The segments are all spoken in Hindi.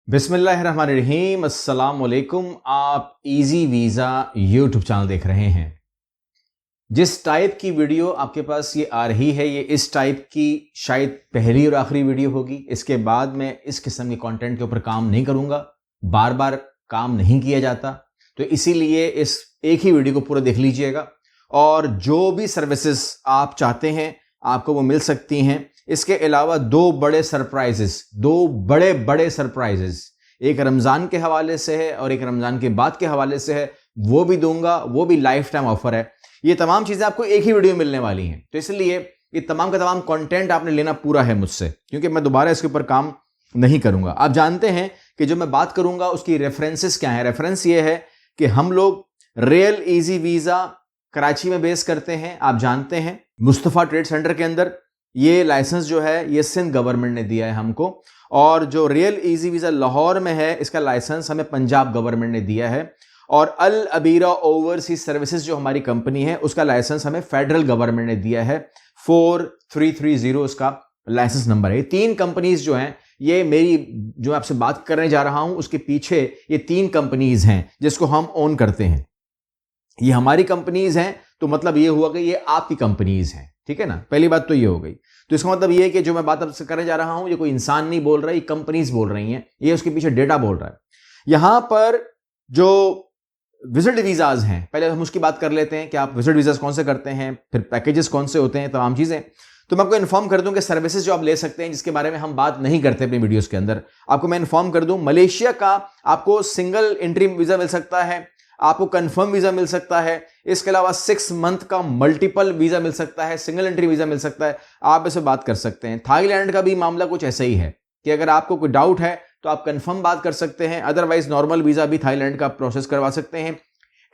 बिस्मिल्लाहिर्रहमानिर्रहीम, अस्सलाम वालेकुम। आप इजी वीज़ा यूट्यूब चैनल देख रहे हैं। जिस टाइप की वीडियो आपके पास ये आ रही है, ये इस टाइप की शायद पहली और आखिरी वीडियो होगी। इसके बाद मैं इस किस्म के कंटेंट के ऊपर काम नहीं करूंगा। बार बार काम नहीं किया जाता, तो इसीलिए इस एक ही वीडियो को पूरा देख लीजिएगा और जो भी सर्विसेज आप चाहते हैं आपको वो मिल सकती हैं। इसके अलावा दो बड़े बड़े सरप्राइजेस, एक रमज़ान के हवाले से है और एक रमज़ान के बाद के हवाले से है, वो भी दूंगा। वो भी लाइफ टाइम ऑफर है। ये तमाम चीज़ें आपको एक ही वीडियो में मिलने वाली हैं, तो इसलिए ये तमाम का तमाम कंटेंट आपने लेना पूरा है मुझसे, क्योंकि मैं दोबारा इसके ऊपर काम नहीं करूंगा। आप जानते हैं कि जो मैं बात करूंगा उसकी रेफरेंसेस क्या है। रेफरेंस ये है कि हम लोग रियल इजी वीज़ा कराची में बेस करते हैं। आप जानते हैं मुस्तफ़ा ट्रेड सेंटर के अंदर ये लाइसेंस जो है ये सिंध गवर्नमेंट ने दिया है हमको, और जो रियल इजी वीज़ा लाहौर में है इसका लाइसेंस हमें पंजाब गवर्नमेंट ने दिया है, और अल अबीरा ओवरसीज सर्विसेज जो हमारी कंपनी है उसका लाइसेंस हमें फेडरल गवर्नमेंट ने दिया है। 4330 उसका लाइसेंस नंबर है। तीन कंपनीज जो हैं, ये मेरी जो आपसे बात करने जा रहा हूं उसके पीछे ये तीन कंपनीज हैं जिसको हम ओन करते हैं। ये हमारी कंपनीज हैं, तो मतलब ये हुआ कि ये आपकी कंपनीज हैं, ठीक है ना। पहली बात तो ये हो गई। तो इसका मतलब ये है कि जो मैं बात आपसे करने जा रहा हूं ये कोई इंसान नहीं बोल रहा, ये कंपनीज बोल रही हैं, ये उसके पीछे डेटा बोल रहा है। यहां पर जो विजिट वीजाज हैं, पहले हम उसकी बात कर लेते हैं कि आप विजिट वीजाज कौन से करते हैं, फिर पैकेजेस कौन से होते हैं, तमाम चीजें। तो मैं आपको इन्फॉर्म कर दूं कि सर्विसेज जो आप ले सकते हैं जिसके बारे में हम बात नहीं करते अपनी वीडियोस के अंदर, आपको मैं इन्फॉर्म कर दूं। मलेशिया का आपको सिंगल एंट्री वीजा मिल सकता है, आपको कंफर्म वीजा मिल सकता है। इसके अलावा 6 मंथ का मल्टीपल वीजा मिल सकता है, सिंगल एंट्री वीजा मिल सकता है। आप इसे बात कर सकते हैं। थाईलैंड का भी मामला कुछ ऐसा ही है कि अगर आपको कोई डाउट है तो आप कंफर्म बात कर सकते हैं, अदरवाइज नॉर्मल वीजा भी थाईलैंड का प्रोसेस करवा सकते हैं।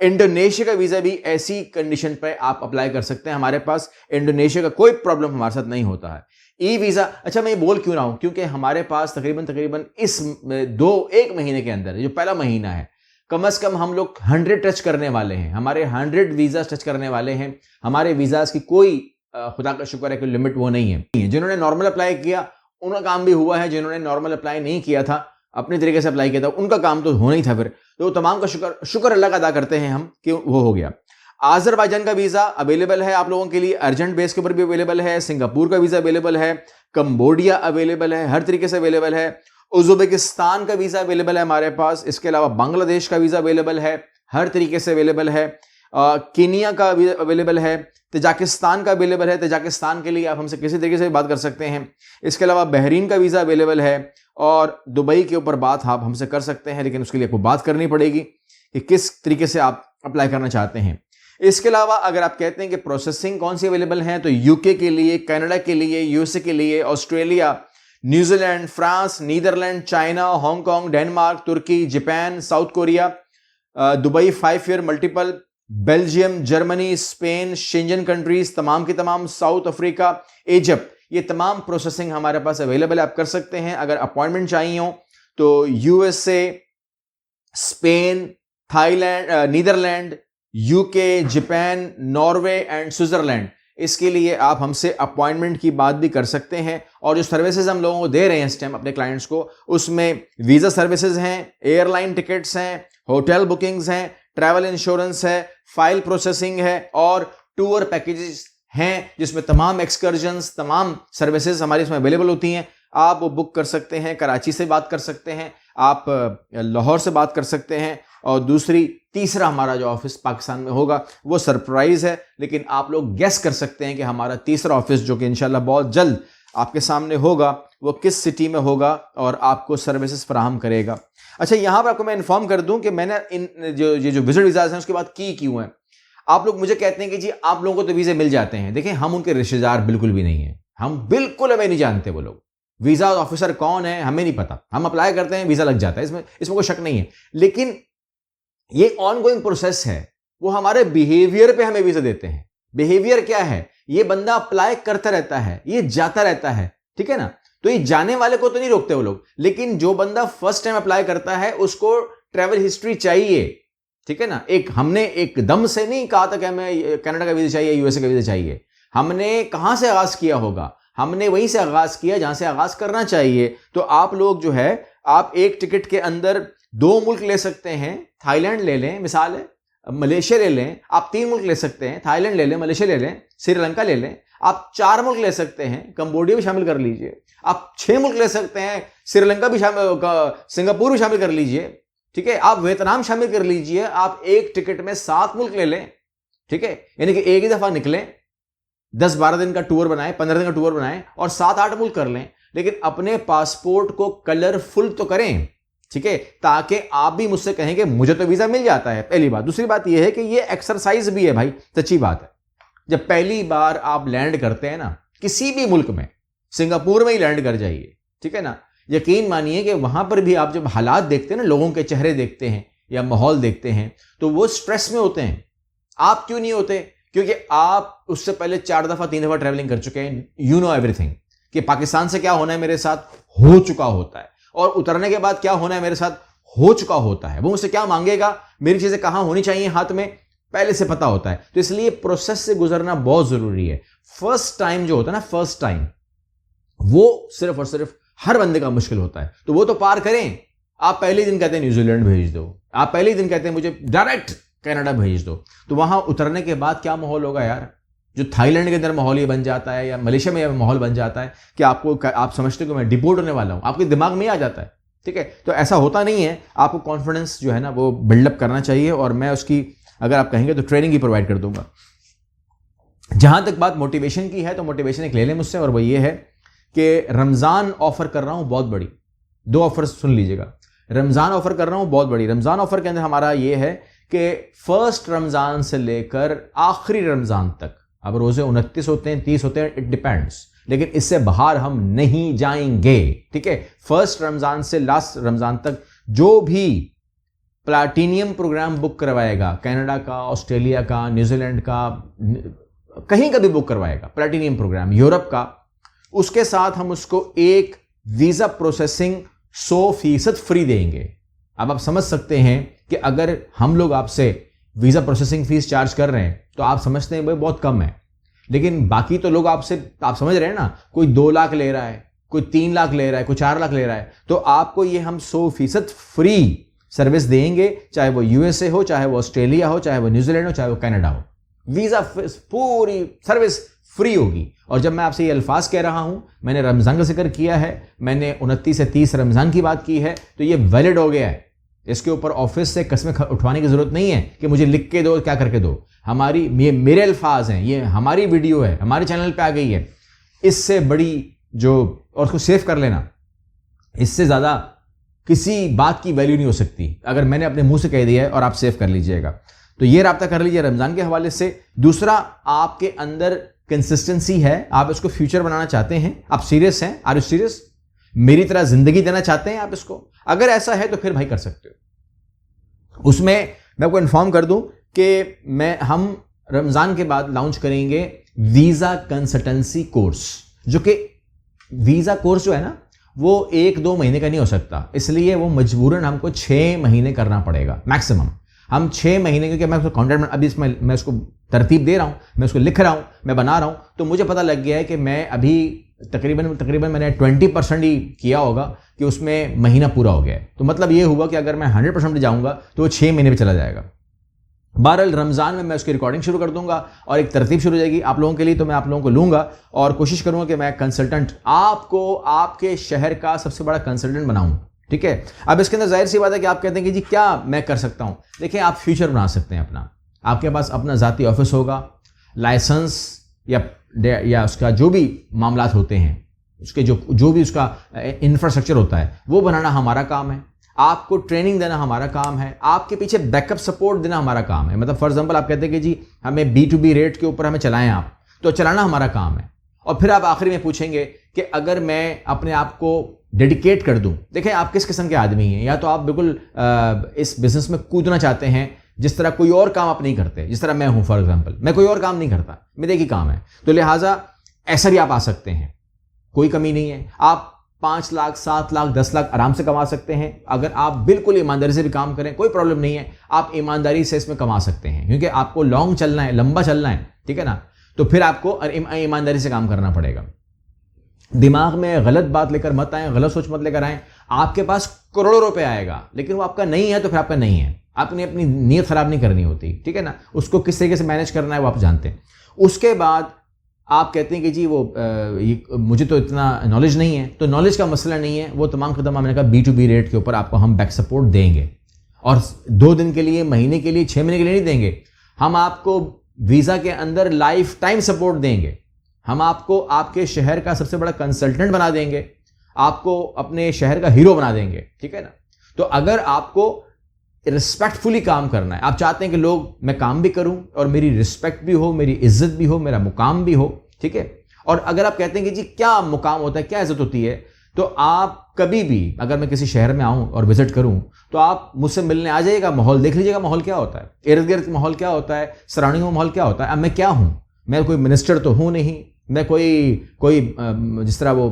इंडोनेशिया का वीजा भी ऐसी कंडीशन पर आप अप्लाई कर सकते हैं। हमारे पास इंडोनेशिया का कोई प्रॉब्लम हमारे साथ नहीं होता है। ई वीजा, अच्छा मैं ये बोल क्यों रहा हूं, क्योंकि हमारे पास तकरीबन इस एक महीने के अंदर जो पहला महीना है, कम से कम हम लोग 100 टच करने वाले हैं। हमारे 100 वीजा टच करने वाले हैं। हमारे वीजाज की कोई खुदा का शुक्र है कि लिमिट वो नहीं है। जिन्होंने नॉर्मल अप्लाई किया उनका काम भी हुआ है, जिन्होंने नॉर्मल अप्लाई नहीं किया था, अपने तरीके से अप्लाई किया था, उनका काम तो होना ही था। फिर तो तमाम का शुक्र अल्लाह का अदा करते हैं हम कि वो हो गया। आज़रबाईजान का वीजा अवेलेबल है आप लोगों के लिए, अर्जेंट बेस के ऊपर भी अवेलेबल है। सिंगापुर का वीजा अवेलेबल है, कंबोडिया अवेलेबल है, हर तरीके से अवेलेबल है। उज़्बेकिस्तान का वीजा अवेलेबल है हमारे पास। इसके अलावा बांग्लादेश का वीजा अवेलेबल है, हर तरीके से अवेलेबल है। कीनिया का भी अवेलेबल है, तजाकिस्तान का अवेलेबल है। तजाकिस्तान के लिए आप हमसे किसी तरीके से बात कर सकते हैं। इसके अलावा बहरीन का वीजा अवेलेबल है, और दुबई के ऊपर बात आप हमसे कर सकते हैं, लेकिन उसके लिए आपको बात करनी पड़ेगी कि किस तरीके से आप अप्लाई करना चाहते हैं। इसके अलावा अगर आप कहते हैं कि प्रोसेसिंग कौन सी अवेलेबल है, तो यूके के लिए, कनाडा के लिए, यूएसए के लिए, Australia, New Zealand, France, Netherland, China, Hong Kong, Denmark, तुर्की, Japan, South Korea, Dubai 5 year multiple, Belgium, Germany, Spain, Schengen countries तमाम की तमाम, साउथ अफ्रीका, इजिप्ट, ये तमाम प्रोसेसिंग हमारे पास अवेलेबल है। आप कर सकते हैं। अगर अपॉइंटमेंट चाहिए हो तो USA, Spain, Thailand, Netherlands, UK, Japan, Norway and Switzerland, इसके लिए आप हमसे अपॉइंटमेंट की बात भी कर सकते हैं। और जो सर्विसेज हम लोगों को दे रहे हैं इस टाइम अपने क्लाइंट्स को, उसमें वीजा सर्विसेज हैं, एयरलाइन टिकट्स हैं, होटल बुकिंग्स हैं, ट्रैवल इंश्योरेंस है, फाइल प्रोसेसिंग है, और टूर पैकेजेस हैं जिसमें तमाम एक्सकर्जन्स, तमाम सर्विसेज हमारी इसमें अवेलेबल होती हैं। आप वो बुक कर सकते हैं। कराची से बात कर सकते हैं, आप लाहौर से बात कर सकते हैं, और तीसरा हमारा जो ऑफिस पाकिस्तान में होगा वो सरप्राइज है, लेकिन आप लोग गेस कर सकते हैं कि हमारा तीसरा ऑफिस जो कि इंशाल्लाह बहुत जल्द आपके सामने होगा वो किस सिटी में होगा और आपको सर्विसेज फराहम करेगा। अच्छा, यहां पर आपको मैं इन्फॉर्म कर दूं कि मैंने इन जो विजिट वीजाज हैं उसकी बात की क्यों है। आप लोग मुझे कहते हैं कि जी आप लोगों को तो वीजे मिल जाते हैं। देखिए, हम उनके रिश्तेदार बिल्कुल भी नहीं है, हम बिल्कुल हमें नहीं जानते वो लोग। वीजा ऑफिसर कौन है हमें नहीं पता, हम अप्लाई करते हैं, वीजा लग जाता है, इसमें कोई शक नहीं है। लेकिन ये ऑनगोइंग प्रोसेस है, वो हमारे बिहेवियर पे हमें वीजा देते हैं। बिहेवियर क्या है, ये बंदा अप्लाई करता रहता है, ये जाता रहता है, ठीक है ना। तो ये जाने वाले को तो नहीं रोकते वो लोग, लेकिन जो बंदा फर्स्ट टाइम अप्लाई करता है उसको ट्रैवल हिस्ट्री चाहिए, ठीक है ना। हमने एकदम से नहीं कहा था कि हमें कनाडा का वीजा चाहिए, यूएसए का वीजा चाहिए। हमने कहां से आगाज किया होगा, हमने वहीं से आगाज किया जहां से आगाज करना चाहिए। तो आप लोग जो है आप एक टिकट के अंदर 2 मुल्क ले सकते हैं, थाईलैंड ले लें, मिसाल है, मलेशिया ले लें, आप 3 मुल्क ले सकते हैं, थाईलैंड ले लें, मलेशिया ले लें, श्रीलंका ले लें, आप 4 मुल्क ले सकते हैं, कंबोडिया भी शामिल कर लीजिए, आप 6 मुल्क ले सकते हैं, श्रीलंका भी शामिल, सिंगापुर भी शामिल कर लीजिए, ठीक है, आप वियतनाम शामिल कर लीजिए, आप एक टिकट में 7 मुल्क ले लें, ठीक है, यानी कि एक ही दफा निकलें, 10-12 दिन का टूर बनाएं, 15 दिन का टूर बनाएं और 7-8 मुल्क कर लें, लेकिन अपने पासपोर्ट को कलरफुल तो करें, ठीक है, ताकि आप भी मुझसे कहें कि मुझे तो वीजा मिल जाता है। पहली बात। दूसरी बात यह है कि यह एक्सरसाइज भी है भाई, सच्ची बात है। जब पहली बार आप लैंड करते हैं ना किसी भी मुल्क में, सिंगापुर में ही लैंड कर जाइए, ठीक है ना, यकीन मानिए कि वहां पर भी आप जब हालात देखते हैं ना, लोगों के चेहरे देखते हैं या माहौल देखते हैं, तो वो स्ट्रेस में होते हैं। आप क्यों नहीं होते? क्योंकि आप उससे पहले 4 दफा 3 दफा ट्रैवलिंग कर चुके हैं। यू नो एवरीथिंग कि पाकिस्तान से क्या होना है मेरे साथ हो चुका होता है, और उतरने के बाद क्या होना है मेरे साथ हो चुका होता है। वो मुझसे क्या मांगेगा, मेरी चीजें कहां होनी चाहिए हाथ में, पहले से पता होता है। तो इसलिए प्रोसेस से गुजरना बहुत जरूरी है। फर्स्ट टाइम जो होता है ना, फर्स्ट टाइम, वो सिर्फ और सिर्फ हर बंदे का मुश्किल होता है, तो वो तो पार करें। आप पहले दिन कहते हैं न्यूजीलैंड भेज दो, आप पहले दिन कहते हैं मुझे डायरेक्ट कनाडा भेज दो, तो वहां उतरने के बाद क्या माहौल होगा यार। जो थाईलैंड के अंदर माहौल ये बन जाता है या मलेशिया में माहौल बन जाता है कि आप समझते हो कि मैं डिपोर्ट होने वाला हूं, आपके दिमाग में आ जाता है, ठीक है। तो ऐसा होता नहीं है। आपको कॉन्फिडेंस जो है ना वो बिल्डअप करना चाहिए, और मैं उसकी, अगर आप कहेंगे तो ट्रेनिंग ही प्रोवाइड कर दूंगा। जहां तक बात मोटिवेशन की है, तो मोटिवेशन एक ले लें मुझसे, और वो ये है कि रमजान ऑफर कर रहा हूं बहुत बड़ी। 2 ऑफर सुन लीजिएगा। रमजान ऑफर कर रहा हूं बहुत बड़ी। रमजान ऑफर के अंदर हमारा ये है कि फर्स्ट रमजान से लेकर आखिरी रमजान तक, अब रोजे 29 होते हैं, 30 होते हैं, इट डिपेंड्स, लेकिन इससे बाहर हम नहीं जाएंगे, ठीक है। फर्स्ट रमजान से लास्ट रमजान तक जो भी प्लैटिनियम प्रोग्राम बुक करवाएगा, कनाडा का, ऑस्ट्रेलिया का, न्यूजीलैंड का, कहीं का भी बुक करवाएगा प्लैटिनियम प्रोग्राम, यूरोप का, उसके साथ हम उसको एक वीजा प्रोसेसिंग 100% फ्री देंगे। अब आप समझ सकते हैं कि अगर हम लोग आपसे वीजा प्रोसेसिंग फीस चार्ज कर रहे हैं तो आप समझते हैं भाई बहुत कम है, लेकिन बाकी तो लोग आपसे, आप समझ रहे हैं ना, कोई 2 लाख ले रहा है, कोई 3 लाख ले रहा है, कोई 4 लाख ले रहा है, तो आपको ये हम 100% फ्री सर्विस देंगे, चाहे वो यूएसए हो, चाहे वो ऑस्ट्रेलिया हो, चाहे वो न्यूजीलैंड हो, चाहे वो कनाडा हो। वीजा पूरी सर्विस फ्री होगी। और जब मैं आपसे ये अल्फाज कह रहा हूं, मैंने रमजान का जिक्र किया है, मैंने 29 से 30 रमजान की बात की है, तो ये वैलिड हो गया है। इसके ऊपर ऑफिस से कस्में उठवाने की जरूरत नहीं है कि मुझे लिख के दो, क्या करके दो। हमारी, ये मेरे अल्फाज हैं, ये हमारी वीडियो है, हमारे चैनल पे आ गई है। इससे बड़ी जो, और उसको सेव कर लेना, इससे ज्यादा किसी बात की वैल्यू नहीं हो सकती। अगर मैंने अपने मुंह से कह दिया है और आप सेव कर लीजिएगा, तो ये राब्ता कर लीजिए रमजान के हवाले से। दूसरा, आपके अंदर कंसिस्टेंसी है, आप इसको फ्यूचर बनाना चाहते हैं, आप सीरियस हैं, आर यू सीरियस, मेरी तरह जिंदगी देना चाहते हैं आप इसको, अगर ऐसा है तो फिर भाई कर सकते हो। उसमें मैं आपको इन्फॉर्म कर दूं कि हम रमजान के बाद लॉन्च करेंगे वीजा कंसल्टेंसी कोर्स, जो कि वीजा कोर्स जो है ना वो 1-2 महीने का नहीं हो सकता, इसलिए वो मजबूरन हमको 6 महीने करना पड़ेगा मैक्सिमम। हम 6 महीने, क्योंकि मैं उसको कॉन्टेंट अभी इसमें मैं उसको तरतीब दे रहा हूं, मैं उसको लिख रहा हूं, मैं बना रहा हूं, तो मुझे पता लग गया है कि मैं अभी तकरीबन मैंने 20% ही किया होगा कि उसमें महीना पूरा हो गया है। तो मतलब ये हुआ कि अगर मैं 100% जाऊंगा तो वो 6 महीने में चला जाएगा। बहरहाल रमजान में मैं उसकी रिकॉर्डिंग शुरू कर दूंगा और एक तरतीब शुरू हो जाएगी आप लोगों के लिए। तो मैं आप लोगों को लूंगा और कोशिश करूंगा कि मैं कंसल्टेंट आपको आपके शहर का सबसे बड़ा कंसल्टेंट बनाऊं, ठीक है। अब इसके अंदर जाहिर सी बात है कि आप कहते हैं कि जी क्या मैं कर सकता हूं। देखिए, आप फ्यूचर बना सकते हैं अपना, आपके पास अपना जाती ऑफिस होगा, लाइसेंस या उसका जो भी मामलात होते हैं, उसके जो भी उसका इंफ्रास्ट्रक्चर होता है वो बनाना हमारा काम है, आपको ट्रेनिंग देना हमारा काम है, आपके पीछे बैकअप सपोर्ट देना हमारा काम है। मतलब फॉर एग्जांपल आप कहते हैं कि जी हमें B2B रेट के ऊपर हमें चलाएं आप, तो चलाना हमारा काम है। और फिर आप आखिरी में पूछेंगे कि अगर मैं अपने आप को डेडिकेट कर दूं, देखें आप किस किस्म के आदमी हैं, या तो आप बिल्कुल इस बिजनेस में कूदना चाहते हैं जिस तरह कोई और काम आप नहीं करते, जिस तरह मैं हूं फॉर एग्जांपल, मैं कोई और काम नहीं करता, मेरा एक ही काम है, तो लिहाजा ऐसा भी आप आ सकते हैं, कोई कमी नहीं है। आप 5 लाख 7 लाख 10 लाख आराम से कमा सकते हैं अगर आप बिल्कुल ईमानदारी से भी काम करें, कोई प्रॉब्लम नहीं है, आप ईमानदारी से इसमें कमा सकते हैं, क्योंकि आपको लॉन्ग चलना है, लंबा चलना है, ठीक है ना। तो फिर आपको ईमानदारी से काम करना पड़ेगा। दिमाग में गलत बात लेकर मत आए, गलत सोच मत लेकर आए। आपके पास करोड़ों रुपए आएगा लेकिन वो आपका नहीं है तो फिर आपका नहीं है। आपने अपनी नीयत खराब नहीं करनी होती, ठीक है ना। उसको किस तरीके से मैनेज करना है वो आप जानते हैं। उसके बाद आप कहते हैं कि जी मुझे तो इतना नॉलेज नहीं है, तो नॉलेज का मसला नहीं है, वो तमाम खत्म। मैंने कहा B2B रेट के ऊपर आपको हम बैक सपोर्ट देंगे, और 2 दिन के लिए, महीने के लिए, 6 महीने के लिए नहीं देंगे। हम आपको वीज़ा के अंदर लाइफ टाइम सपोर्ट देंगे। हम आपको आपके शहर का सबसे बड़ा कंसल्टेंट बना देंगे, आपको अपने शहर का हीरो बना देंगे, ठीक है ना। तो अगर आपको रिस्पेक्टफुली काम करना है, आप चाहते हैं कि मैं काम भी करूं और मेरी रिस्पेक्ट भी हो, मेरी इज्जत भी हो, मेरा मुकाम भी हो, ठीक है। और अगर आप कहते हैं कि जी क्या मुकाम होता है, क्या इज्जत होती है, तो आप कभी भी अगर मैं किसी शहर में आऊं और विजिट करूं तो आप मुझसे मिलने आ जाइएगा, माहौल देख लीजिएगा, माहौल क्या होता है, इर्द गिर्द माहौल क्या होता है, सराउंडिंग में माहौल क्या होता है। अब मैं क्या हूं, मैं कोई मिनिस्टर तो हूं नहीं, मैं कोई जिस तरह वो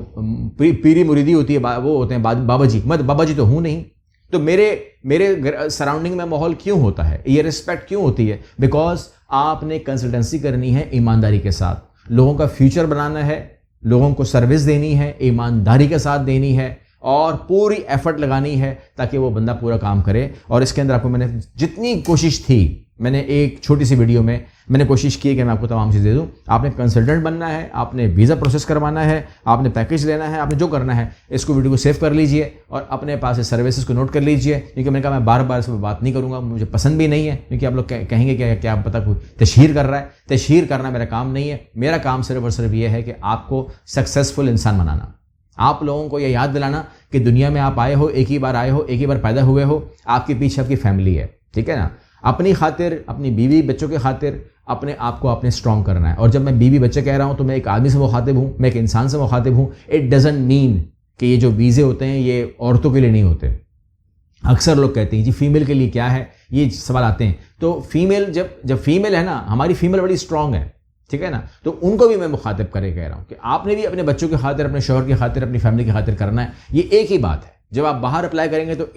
पीरी मुरीदी होती है, वो होते हैं बाबा जी, मैं बाबा जी तो हूं नहीं। तो मेरे सराउंडिंग में माहौल क्यों होता है, ये रिस्पेक्ट क्यों होती है? बिकॉज आपने कंसल्टेंसी करनी है ईमानदारी के साथ, लोगों का फ्यूचर बनाना है, लोगों को सर्विस देनी है, ईमानदारी के साथ देनी है, और पूरी एफर्ट लगानी है ताकि वो बंदा पूरा काम करे। और इसके अंदर आपको मैंने जितनी कोशिश थी, मैंने एक छोटी सी वीडियो में मैंने कोशिश की कि मैं आपको तमाम चीज़ दे दूं। आपने कंसल्टेंट बनना है, आपने वीज़ा प्रोसेस करवाना है, आपने पैकेज लेना है, आपने जो करना है, इसको वीडियो को सेव कर लीजिए और अपने पास से सर्विसेज को नोट कर लीजिए। क्योंकि मैंने कहा मैं बार बार इस पर बात नहीं करूँगा, मुझे पसंद भी नहीं है, क्योंकि आप लोग कहेंगे क्या पता कोई तशहीर कर रहा है। तशहीर करना मेरा काम नहीं है। मेरा काम सिर्फ और सिर्फ ये है कि आपको सक्सेसफुल इंसान बनाना, आप लोगों को यह याद दिलाना कि दुनिया में आप आए हो, एक ही बार आए हो, एक ही बार पैदा हुए हो, आपके पीछे आपकी फैमिली है, ठीक है ना। अपनी खातिर, अपनी बीवी बच्चों के खातिर अपने आप को आपने स्ट्रॉन्ग करना है। और जब मैं बीवी बच्चे कह रहा हूं तो मैं एक आदमी से मुखातिब हूं, मैं एक इंसान से मुखातिब हूं। इट डजंट मीन कि ये जो वीज़े होते हैं ये औरतों के लिए नहीं होते। अक्सर लोग कहते हैं जी फीमेल के लिए क्या है, ये सवाल आते हैं। तो फीमेल जब फीमेल है ना, हमारी फीमेल बड़ी स्ट्रांग है, ठीक है ना, तो उनको भी मैं मुखातिब करे कह रहा हूं कि आपने भी अपने बच्चों की खातिर, अपने शौहर की खातिर, अपनी फैमिली की खातिर करना है। ये एक ही बात है। जब आप बाहर अप्लाई करेंगे तो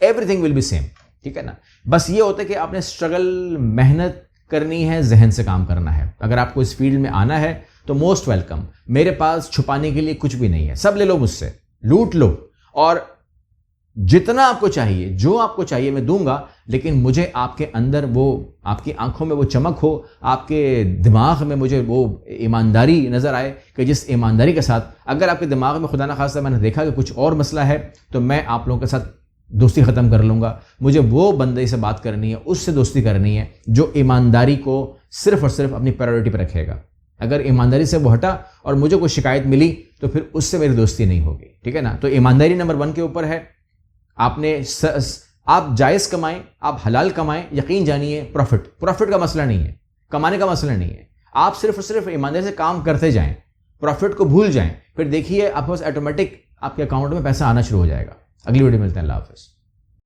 एवरीथिंग विल बी सेम, ठीक है ना। बस ये होता है कि आपने स्ट्रगल, मेहनत करनी है, जहन से काम करना है। अगर आपको इस फील्ड में आना है तो मोस्ट वेलकम। मेरे पास छुपाने के लिए कुछ भी नहीं है, सब ले लो मुझसे, लूट लो, और जितना आपको चाहिए, जो आपको चाहिए मैं दूंगा। लेकिन मुझे आपके अंदर वो, आपकी आंखों में वो चमक हो, आपके दिमाग में मुझे वो ईमानदारी नजर आए कि जिस ईमानदारी के साथ, अगर आपके दिमाग में खुदा न खास्ता मैंने देखा कि कुछ और मसला है, तो मैं आप लोगों के साथ दोस्ती ख़त्म कर लूँगा। मुझे वो बंदे से बात करनी है, उससे दोस्ती करनी है जो ईमानदारी को सिर्फ और सिर्फ अपनी प्रायोरिटी पर रखेगा। अगर ईमानदारी से वो हटा और मुझे कोई शिकायत मिली तो फिर उससे मेरी दोस्ती नहीं होगी, ठीक है ना। तो ईमानदारी नंबर 1 के ऊपर है। आप जायज़ कमाएं, आप हलाल कमाएं, यकीन जानिए प्रॉफिट का मसला नहीं है, कमाने का मसला नहीं है। आप सिर्फ और सिर्फ ईमानदारी से काम करते जाएं, प्रॉफिट को भूल जाएं, फिर देखिए आपके पास ऑटोमेटिक आपके अकाउंट में पैसा आना शुरू हो जाएगा। अगली वीडियो मिलते हैं। अल्लाह हाफ़िज़।